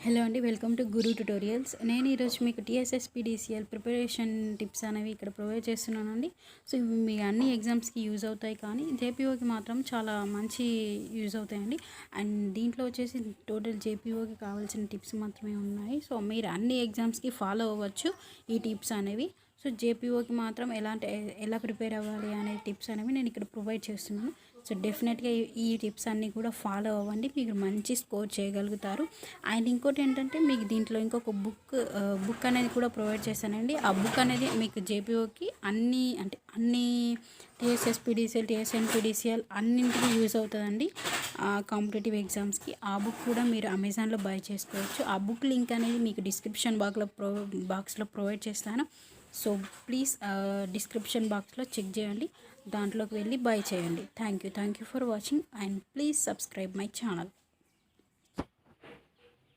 Hello అండి, welcome to Guru tutorials. నేను ఈరోజు మీకు TSSPDCL ప్రిపరేషన్ టిప్స్ అనేవి ఇక్కడ ప్రొవైడ్ చేస్తున్నానండి. సో ఇవి మీ అన్ని ఎగ్జామ్స్కి యూజ్ అవుతాయి, కానీ జేపీఓకి మాత్రం చాలా మంచి యూజ్ అవుతాయండి. అండ్ దీంట్లో వచ్చేసి టోటల్ జేపీఓకి కావాల్సిన టిప్స్ మాత్రమే ఉన్నాయి. సో మీరు అన్ని ఎగ్జామ్స్కి ఫాలో అవ్వచ్చు ఈ టిప్స్ అనేవి. సో జేపీఓకి మాత్రం ఎలా ప్రిపేర్ అవ్వాలి అనే టిప్స్ అనేవి నేను ఇక్కడ ప్రొవైడ్ చేస్తున్నాను. సో డెఫినెట్గా ఈ టిప్స్ అన్నీ కూడా ఫాలో అవ్వండి, మీకు మంచి స్కోర్ చేయగలుగుతారు. అండ్ ఇంకోటి ఏంటంటే, మీకు దీంట్లో ఇంకొక బుక్ అనేది కూడా ప్రొవైడ్ చేశానండి. ఆ బుక్ అనేది మీకు జేపీఓకి అన్ని TSSPDCL TSNPDCL అన్నింటికి యూజ్ అవుతుందండి, కాంపిటేటివ్ ఎగ్జామ్స్కి. ఆ బుక్ కూడా మీరు అమెజాన్లో బై చేసుకోవచ్చు. ఆ బుక్ లింక్ అనేది మీకు డిస్క్రిప్షన్ బాక్స్లో ప్రొవైడ్ చేస్తాను. సో ప్లీజ్ డిస్క్రిప్షన్ బాక్స్లో చెక్ చేయండి, దాంట్లోకి వెళ్ళి బై చేయండి. Thank you for watching, and please subscribe my channel.